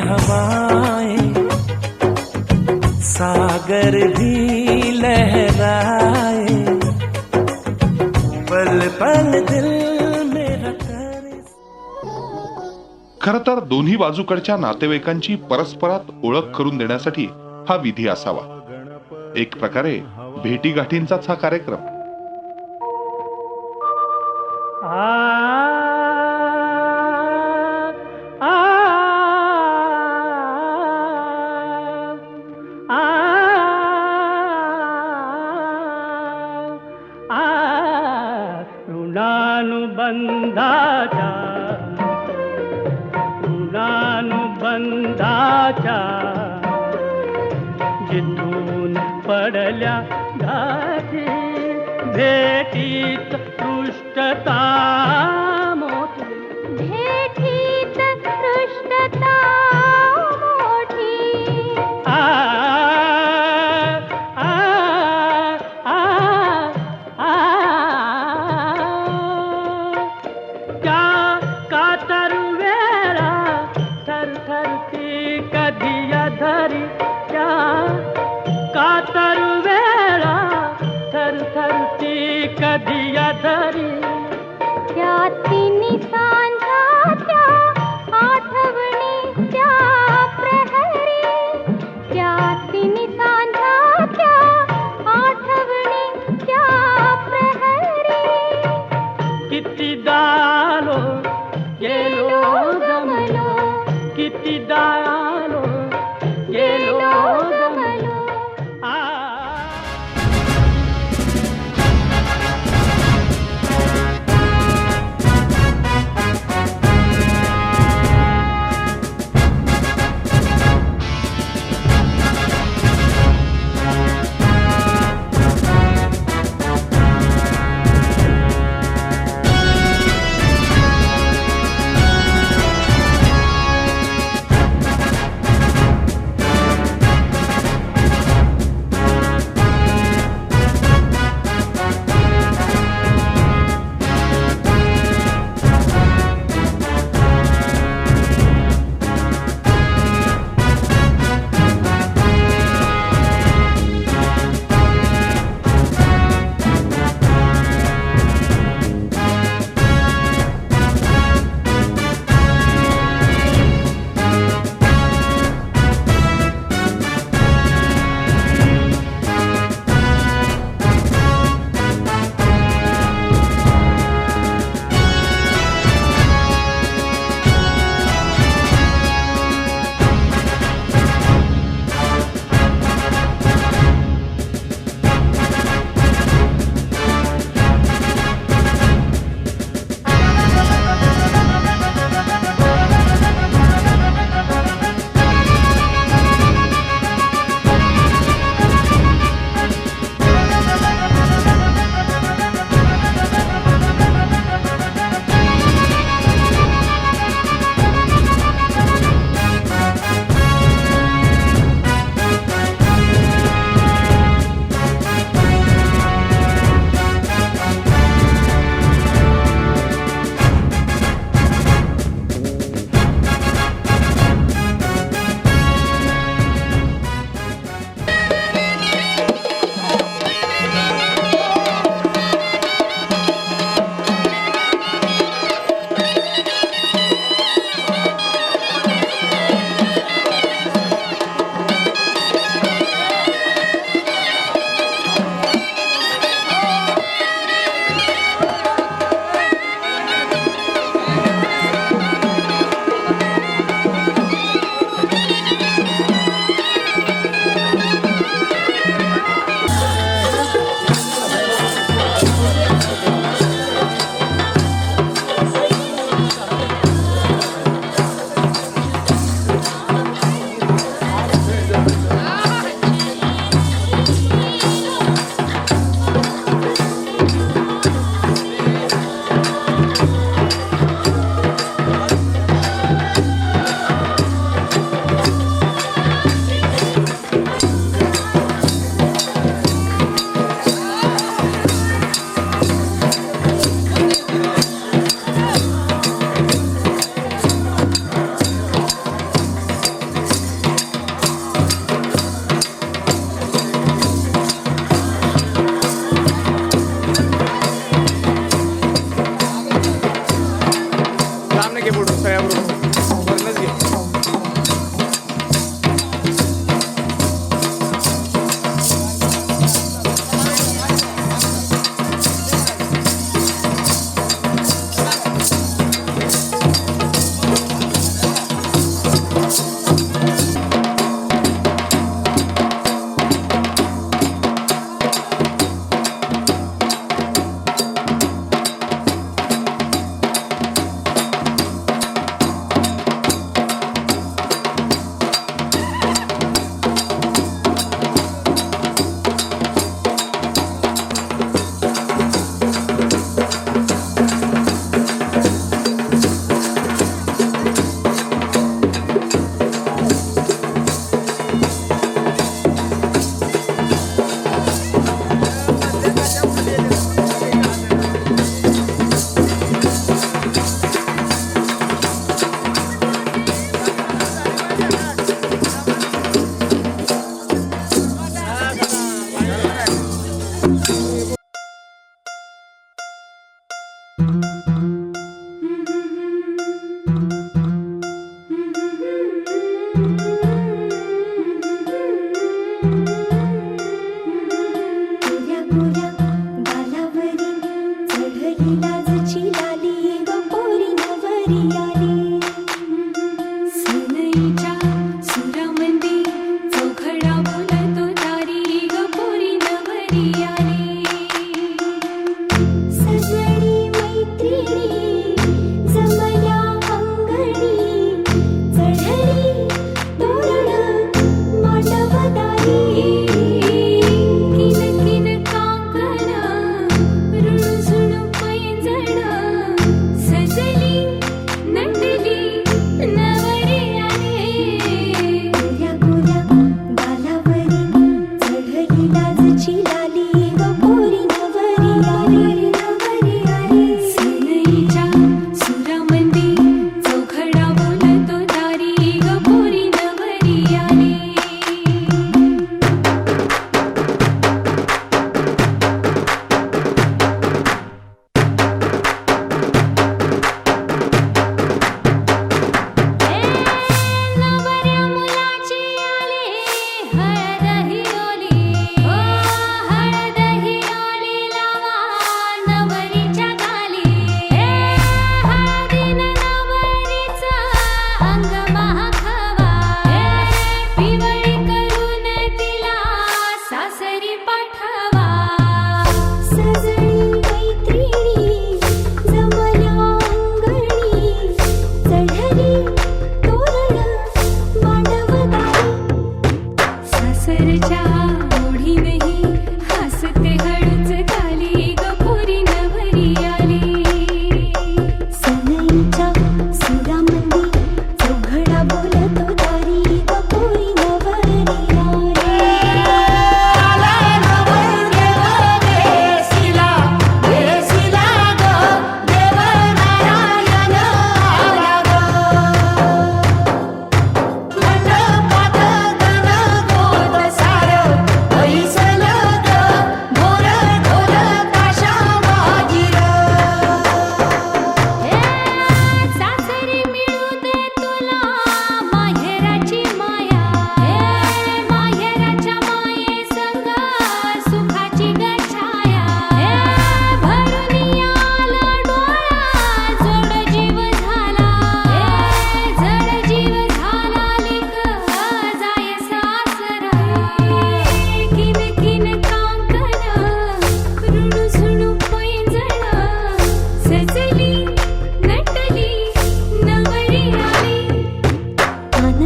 हवाएं, सागर भी लहराए, पल पल दिल मेरा करे। खरं तर दोन्ही बाजूकडच्या नातेवाईकांची परस्परात ओळख करून देण्यासाठी हा विधी असावा. एक प्रकारे भेटीगाठींचाच हा कार्यक्रम. ऋणानुबंधाच्या जिथून पडल्या गाठी, भेटीत पृष्ठता मोठी, भेटीत पृष्ठता मोठी. आ आ आ आ त्या कातरवेला थरथरती कधी धरी, त्या कातरवेला थरथरती कधी धरी. त्या तिन्ही सांजाच्या आठवणी त्या प्रहरी, त्या तिन्ही सांजाच्या आठवणी त्या प्रहरी. कितीदा आलो गेलो गमलो, कितीदा आलो गेलो गमलो.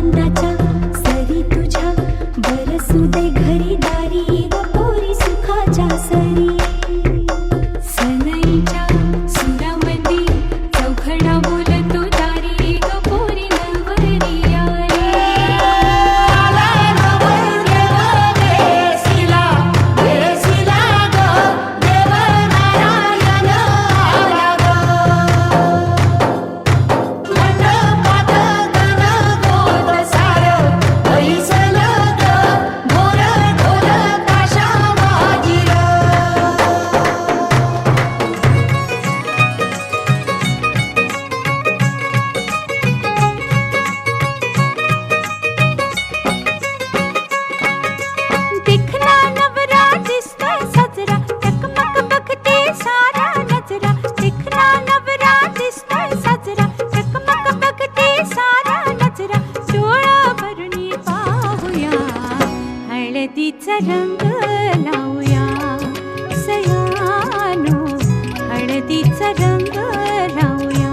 आनंदाच्या सरी तुझ्या बरसू दे घरी दारी ग पोरी सुखाच्या सरी सनईच्या सुरामध्ये चौघडा बोलतो दारी ग पोरी नवरी आली हळदीचा रंग लावूया सयानो हळदीचा रंग लावूया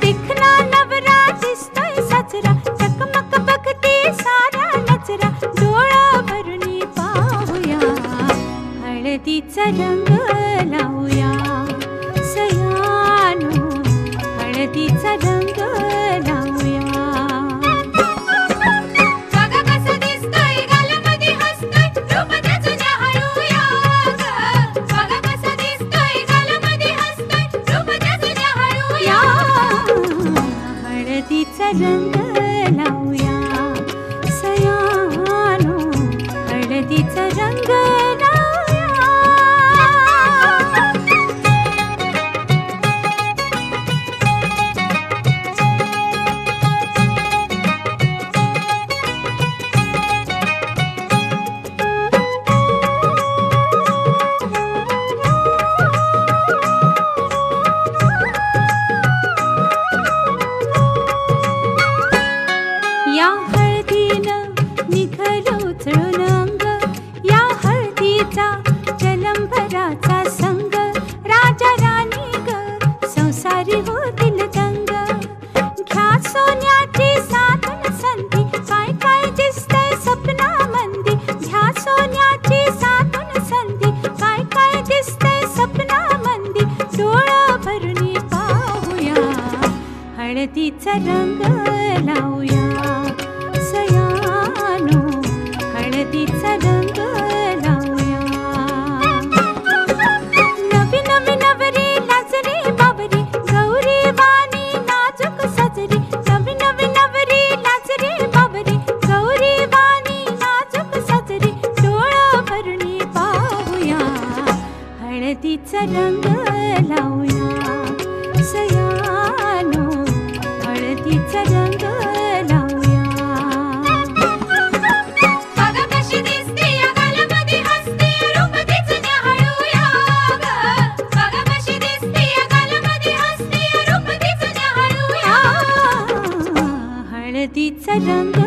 देखना नवरा दिसतोय साजरा चकमक बघते सारा नजरा डोळा भरून पाहूया हळदीचा रंग लावूया सयानो हळदीचा रंग लावूया हळदीचा रंग लावूया सयानो हळदीचा रंग लावूया या हळदीनं निघलो उचळून अंग या हळदीचा जलंभराचा संग राजा राणी ग संसारी होतील दंग घ्या सोन्याची साधन संधी काय काय दिसतंय सपनामंदी घ्या सोन्याची साधन संधी काय काय दिसतंय सपनामंदी डोळा भरून पाहूया हळदीचा रंग लावूया सयानो हळदीचा रंग लावूया नवी नवी नवरी लाजरी बावरी गौरी वाणी नाजूक सजरी नवी नवी नवरी लाजरी बावरी गौरी वाणी नाजूक सजरी डोळा भरून पाहूया हळदीचा रंग लावूया सयानो हळदीचा रंग लावूया बघा कशी दिसते या गालामध्ये हसते रूप तिचं न्याहाळूया बघा कशी दिसते या गालामध्ये हसते रूप तिचं न्याहाळूया हळदीचा रंग